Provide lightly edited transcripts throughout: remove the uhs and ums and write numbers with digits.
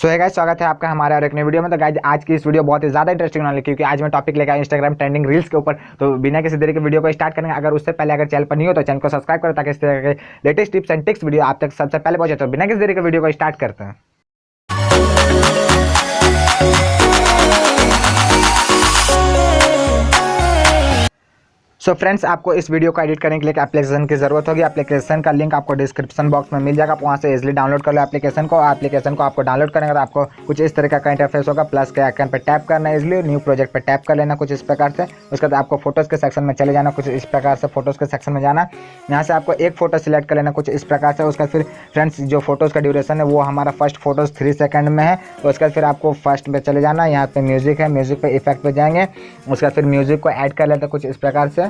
सो है गाइस, स्वागत है आपका हमारे और एक नई वीडियो में। तो गाइस आज की इस वीडियो बहुत ही ज़्यादा इंटरेस्टिंग होने वाली, क्योंकि आज मैं टॉपिक लेकर आया इंस्टाग्राम ट्रेंडिंग रील्स के ऊपर। तो बिना किसी देरी के वीडियो को स्टार्ट करेंगे। अगर उससे पहले अगर चैनल पर नहीं हो तो चैनल को सब्सक्राइब करो, ताकि इस तरह के latest tips and tricks video आप तक सबसे पहले पहुंचे। तो बिना किसी देरी के वीडियो को स्टार्ट करते हैं। सो फ्रेंड्स, आपको इस वीडियो को एडिट करने के लिए एप्लीकेशन की जरूरत होगी। एप्लीकेशन का लिंक आपको डिस्क्रिप्शन बॉक्स में मिल जाएगा, आप वहाँ से इजीली डाउनलोड कर लो एप्लीकेशन को। एप्लीकेशन को आपको डाउनलोड करेंगे तो आपको कुछ इस तरह का इंटरफेस होगा। प्लस के आइकन पर टैप करना है, इजीली न्यू प्रोजेक्ट पर टैप कर लेना कुछ इस प्रकार से। उसके बाद आपको फोटोज़ के सेक्शन में चले जाना, कुछ इस प्रकार से फोटोज़ के सेक्शन में जाना। यहाँ से आपको एक फोटो सिलेक्ट कर लेना कुछ इस प्रकार से। उसका फिर फ्रेंड्स जो फोटोज़ का ड्यूरेशन है वो हमारा फर्स्ट फोटोज़ 3 सेकंड में है। उसके बाद फिर आपको फर्स्ट पे चले जाना, यहाँ पे म्यूजिक है, म्यूजिक पे इफेक्ट पे जाएंगे। उसके बाद फिर म्यूजिक को ऐड कर लेते हैं कुछ इस प्रकार से।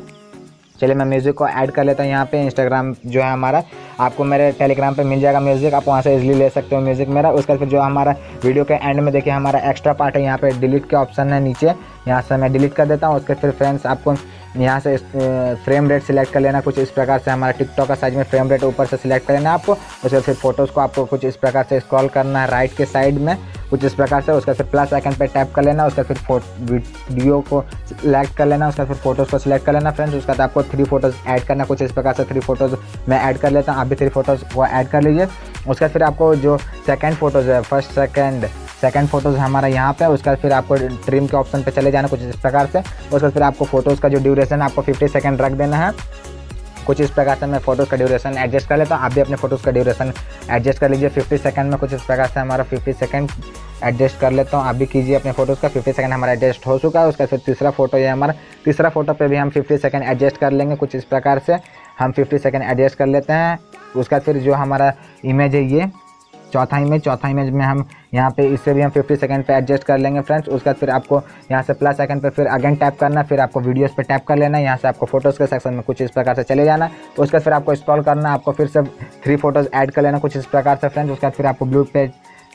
चलिए मैं म्यूज़िक को ऐड कर लेता हूँ। यहाँ पे इंस्टाग्राम जो है हमारा, आपको मेरे टेलीग्राम पे मिल जाएगा म्यूज़िक, आप वहाँ से इजीली ले सकते हो म्यूज़िक मेरा। उसके बाद फिर जो हमारा वीडियो के एंड में देखिए हमारा एक्स्ट्रा पार्ट है, यहाँ पे डिलीट के ऑप्शन है नीचे, यहाँ से मैं डिलीट कर देता हूँ। उसके फिर फ्रेंड्स आपको यहाँ से फ्रेम रेट सिलेक्ट कर लेना कुछ इस प्रकार से। हमारा टिकटॉक का साइज में फ्रेम रेट ऊपर से सिलेक्ट कर लेना आपको। उसके बाद फिर फोटोज़ को आपको कुछ इस प्रकार से स्क्रॉल करना है राइट के साइड में कुछ इस प्रकार से। उसका फिर प्लस आइकन पे टैप कर लेना। उसका फिर वीडियो को सिलेक्ट कर लेना। उसका फिर फोटोज़ को सिलेक्ट कर लेना फ्रेंड्स। उसका बाद आपको 3 फोटोज़ ऐड करना कुछ इस प्रकार से। 3 फोटोज़ मैं ऐड कर लेता हूँ, आप भी 3 फोटोज़ को ऐड कर लीजिए। उसका फिर आपको जो सेकंड फोटोज़ है, फर्स्ट सेकंड फोटोज़ हमारा यहाँ पे। उसका फिर आपको ट्रिम के ऑप्शन पे चले जाना कुछ इस प्रकार से। उसका फिर आपको फोटोज़ का जो ड्यूरेशन आपको 50 सेकंड रख देना है कुछ इस प्रकार से। मैं फोटोज़ का ड्यूरेशन एडजस्ट कर लेता हूँ, आप भी अपने फोटोज़ का ड्यूरेशन एडजस्ट कर लीजिए 50 सेकंड में कुछ इस प्रकार से। हमारा 50 सेकंड एडजस्ट कर लेता हूँ, आप भी कीजिए अपने फोटोज़ का। 50 सेकंड हमारा एडजस्ट हो चुका है। उसका फिर तीसरा फोटो है हमारा, तीसरा फोटो पे भी हम 50 सेकंड एडजस्ट कर लेंगे कुछ इस प्रकार से। हम 50 सेकंड एडजस्ट कर लेते हैं। उसका फिर जो हमारा इमेज है ये चौथा इमेज में हम यहाँ पे इससे भी हम 50 सेकंड पे एडजस्ट कर लेंगे फ्रेंड्स। उसका फिर आपको यहाँ से प्लस आइकन पे फिर अगेन टैप करना, फिर आपको वीडियोस पे टैप कर लेना। यहाँ से आपको फोटोज़ के सेक्शन में कुछ इस प्रकार से चले जाना। उसका फिर आपको स्क्रॉल करना, आपको फिर से 3 फोटोज़ ऐड कर लेना कुछ इस प्रकार से फ्रेंड्स। उसका फिर आपको ब्लू पे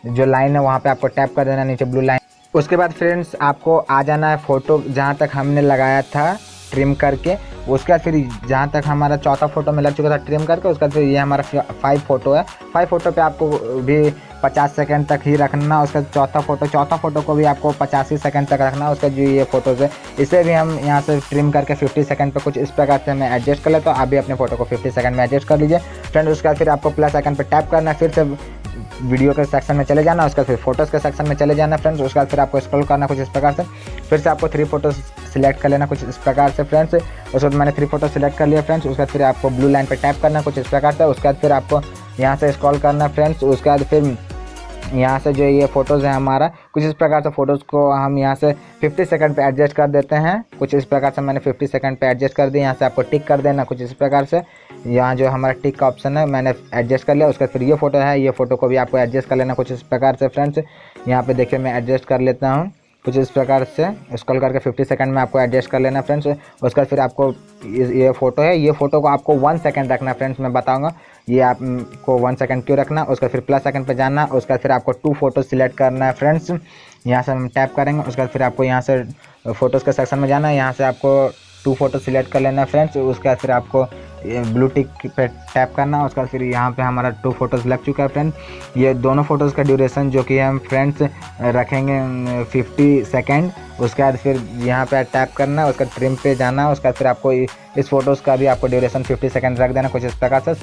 जो लाइन है वहाँ पर आपको टैप कर देना, नीचे ब्लू लाइन। उसके बाद फ्रेंड्स आपको आ जाना है फ़ोटो जहाँ तक हमने लगाया था ट्रिम करके। उसके बाद फिर जहाँ तक हमारा चौथा फोटो में लग चुका था ट्रिम करके, उसके बाद फिर ये हमारा 5 फोटो है। 5 फोटो पे आपको भी 50 सेकंड तक ही रखना। उसका चौथा फोटो को भी आपको 85 सेकंड तक रखना। उसका जो ये फोटोज़ है इसे भी हम यहाँ से ट्रिम करके 50 सेकंड पे कुछ इस प्रकार से मैं एडजस्ट कर लेता हूँ, आप भी अपने फोटो को 50 सेकंड में एडजस्ट कर लीजिए फ्रेंड। उसके बाद फिर आपको प्लस आइकन पर टैप करना है, फिर से वीडियो के सेक्शन में चले जाना। उसके बाद फिर फोटोज़ के सेक्शन में चले जाना फ्रेंड्स। उसके बाद फिर आपको स्क्रॉल करना कुछ इस प्रकार से। फिर से आपको 3 फोटोज़ सिलेक्ट कर लेना कुछ इस प्रकार से फ्रेंड्स। उसके बाद मैंने 3 फोटो सिलेक्ट कर लिया फ्रेंड्स। उसके बाद फिर आपको ब्लू लाइन पे टैप करना कुछ इस प्रकार से। उसके बाद फिर आपको यहाँ से स्क्रॉल करना फ्रेंड्स। उसके बाद फिर यहाँ से जो ये फ़ोटोज़ है हमारा कुछ इस प्रकार से, फ़ोटोज़ को हम यहाँ से 50 सेकंड पे एडजस्ट कर देते हैं कुछ इस प्रकार से। मैंने 50 सेकंड पे एडजस्ट कर दिया। यहाँ से आपको टिक कर देना कुछ इस प्रकार से। यहाँ जो हमारा टिक का ऑप्शन है मैंने एडजस्ट कर लिया। उसके बाद फिर ये फ़ोटो है, ये फ़ोटो को भी आपको एडजस्ट कर लेना कुछ इस प्रकार से फ्रेंड्स। यहाँ पे देखिए मैं एडजस्ट कर लेता हूँ कुछ इस प्रकार से। स्क्रॉल करके 50 सेकंड में आपको एडजस्ट कर लेना फ्रेंड्स। उसके बाद फिर आपको ये फ़ोटो है, ये फ़ोटो को आपको 1 सेकंड रखना फ्रेंड्स। मैं बताऊंगा ये आपको 1 सेकंड क्यों रखना। उसका फिर प्लस सेकंड पे जाना। उसके बाद फिर आपको 2 फोटो सिलेक्ट करना है फ्रेंड्स। यहाँ से हम टैप करेंगे। उसके बाद फिर आपको यहाँ से फ़ोटोज़ के सेक्शन में जाना है, यहाँ से आपको 2 फोटो सिलेक्ट कर लेना है फ्रेंड्स। उसके बाद फिर आपको ब्लू टिक पे टैप करना। उसके बाद फिर यहाँ पे हमारा 2 फोटोज़ लग चुका है फ्रेंड। ये दोनों फोटोज़ का ड्यूरेशन जो कि हम फ्रेंड्स रखेंगे 50 सेकंड। उसके बाद फिर यहाँ पे टैप करना, उसका ट्रिम पे जाना। उसके बाद फिर आपको इस फोटोज़ का भी आपको ड्यूरेशन 50 सेकंड रख देना कुछ इस प्रकार से,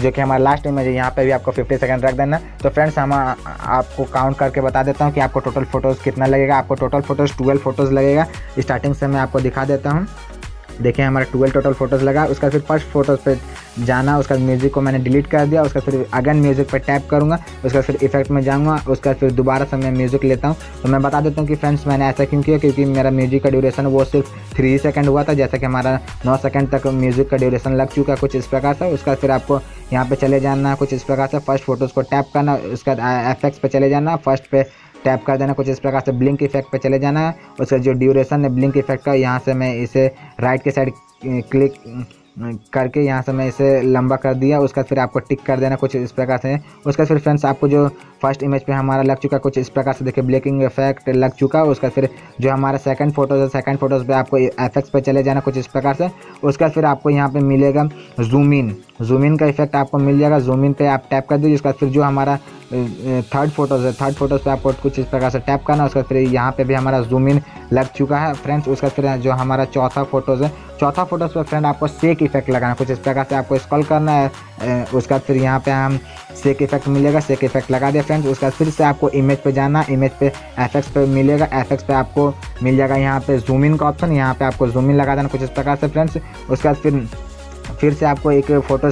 जो कि हमारा लास्ट इमेज है। यहाँ पे भी आपको 50 सेकंड रख देना। तो फ्रेंड्स हम आपको काउंट करके बता देता हूँ कि आपको टोटल फ़ोटोज़ कितना लगेगा। आपको टोटल फ़ोटोज़ 12 फोटोज़ लगेगा। स्टार्टिंग से मैं आपको दिखा देता हूँ। देखिए हमारा 12 टोटल फोटोज़ लगा। उसका फिर फर्स्ट फोटोज़ पे जाना। उसका म्यूज़िक को मैंने डिलीट कर दिया। उसका फिर अगेन म्यूज़िक पे टैप करूँगा। उसका फिर इफेक्ट में जाऊँगा। उसका फिर दोबारा से मैं म्यूज़िक लेता हूँ। तो मैं बता देता हूँ कि फ्रेंड्स मैंने ऐसा क्यों किया, क्योंकि मेरा म्यूज़िक का ड्यूरेशन वो सिर्फ 3 सेकंड हुआ था, जैसा कि हमारा 9 सेकंड तक म्यूज़िक का ड्यूरेशन लग चुका कुछ इस प्रकार से। उसका फिर आपको यहाँ पर चले जाना कुछ इस प्रकार से, फर्स्ट फोटोज़ को टैप करना। उसके बाद एफेक्ट्स पे चले जाना, फर्स्ट पे टैप कर देना कुछ इस प्रकार से। ब्लिंक इफेक्ट पे चले जाना है। उसका जो ड्यूरेशन है ब्लिंक इफेक्ट का, यहाँ से मैं इसे राइट के साइड क्लिक करके यहाँ से मैं इसे लंबा कर दिया। उसका फिर आपको टिक कर देना कुछ इस प्रकार से। उसका फिर फ्रेंड्स आपको जो फर्स्ट इमेज पे हमारा लग चुका कुछ इस प्रकार से, देखिए ब्लिंकिंग इफेक्ट लग चुका। उसका फिर जो हमारा सेकंड फोटोज़ है, सेकंड फोटोज़ पे आपको एफेक्ट्स पे चले जाना कुछ इस प्रकार से। उसका फिर आपको यहाँ पे मिलेगा जूम इन। जूम इन का इफेक्ट आपको मिल जाएगा। जूम इन पे आप टैप कर दीजिए। उसके बाद फिर जो हमारा थर्ड फोटोज़ है, थर्ड फोटोज़ पे आपको कुछ इस प्रकार से टैप करना है। उसके बाद फिर यहाँ पे भी हमारा जूम इन लग चुका है फ्रेंड्स। उसके बाद फिर जो हमारा चौथा फोटोज़ है, चौथा फोटोज़ पे फ्रेंड आपको शेक इफेक्ट लगाना है। कुछ इस प्रकार से आपको स्क्रॉल करना है। उसके बाद फिर यहाँ पे हम शेक इफेक्ट मिलेगा, शेक इफेक्ट लगा दिया फ्रेंड्स। उसके बाद फिर से आपको इमेज पे जाना, इमेज पे एफएक्स पे मिलेगा, एफएक्स पे आपको मिल जाएगा यहाँ पे जूम इन का ऑप्शन, यहाँ पे आपको जूम इन लगा देना कुछ इस प्रकार से फ्रेंड्स। उसके बाद फिर से आपको एक फ़ोटो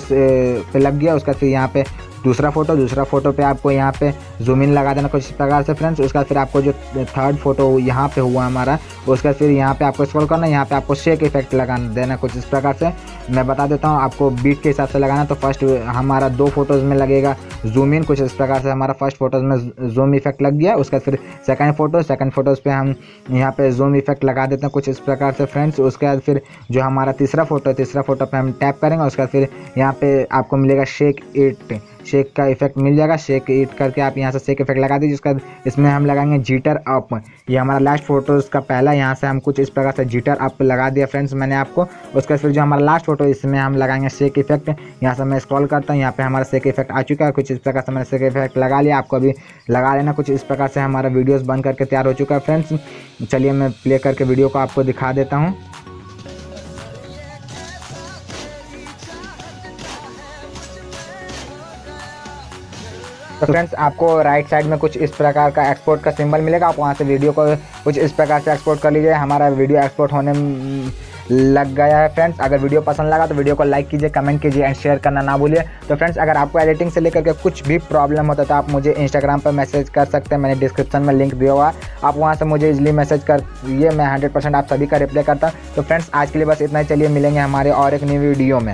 पे लग गया। उसके बाद फिर यहाँ पे दूसरा फोटो पे आपको यहाँ पे जूम इन लगा देना कुछ इस प्रकार से फ्रेंड्स। उसके बाद फिर आपको जो थर्ड फोटो यहाँ पे हुआ हमारा, उसके बाद फिर यहाँ पे आपको स्क्रॉल करना, यहाँ पे आपको शेक इफेक्ट लगा देना कुछ इस प्रकार से। मैं बता देता हूँ आपको बीट के हिसाब से लगाना। तो फर्स्ट हमारा 2 फोटोज़ में लगेगा जूम इन कुछ इस प्रकार से। हमारा फर्स्ट फोटोज़ में जूम इफेक्ट लग गया। उसके बाद फिर सेकंड फोटोज़ पे हम यहाँ पे जूम इफेक्ट लगा देते हैं कुछ इस प्रकार से फ्रेंड्स। उसके बाद फिर जो हमारा तीसरा फोटो पे हम टैप करेंगे। उसके बाद फिर यहाँ पे आपको मिलेगा शेक का इफेक्ट मिल जाएगा। शेक इट करके आप यहाँ से शेक इफेक्ट लगा दीजिए। उसके बाद इसमें हम लगाएंगे जीटर अप। ये हमारा लास्ट फोटोज़ का पहला, यहाँ से हम कुछ इस प्रकार से जीटर अप लगा दिया फ्रेंड्स मैंने आपको। उसके बाद फिर जो हमारा लास्ट फोटो, इसमें हम लगाएंगे शेक इफेक्ट। यहाँ से मैं स्क्रॉल करता हूँ, यहाँ पे हमारा शेक इफेक्ट आ चुका है कुछ इस प्रकार से। मैंने शेक इफेक्ट लगा लिया, आपको अभी लगा लेना कुछ इस प्रकार से। हमारा वीडियोज़ बन करके तैयार हो चुका है फ्रेंड्स। चलिए मैं प्ले करके वीडियो को आपको दिखा देता हूँ। तो फ्रेंड्स आपको राइट साइड में कुछ इस प्रकार का एक्सपोर्ट का सिंबल मिलेगा। आप वहाँ से वीडियो को कुछ इस प्रकार से एक्सपोर्ट कर लीजिए। हमारा वीडियो एक्सपोर्ट होने लग गया है फ्रेंड्स। अगर वीडियो पसंद लगा तो वीडियो को लाइक कीजिए, कमेंट कीजिए एंड शेयर करना ना भूलिए। तो फ्रेंड्स अगर आपको एडिटिंग से लेकर के कुछ भी प्रॉब्लम होता है तो आप मुझे इंस्टाग्राम पर मैसेज कर सकते हैं। मैंने डिस्क्रिप्शन में लिंक दिया हुआ, आप वहाँ से मुझे इजीली मैसेज करिए। मैं 100% आप सभी का रिप्लाई करता हूँ। तो फ्रेंड्स आज के लिए बस इतना ही। चलिए मिलेंगे हमारे और एक न्यू वीडियो में।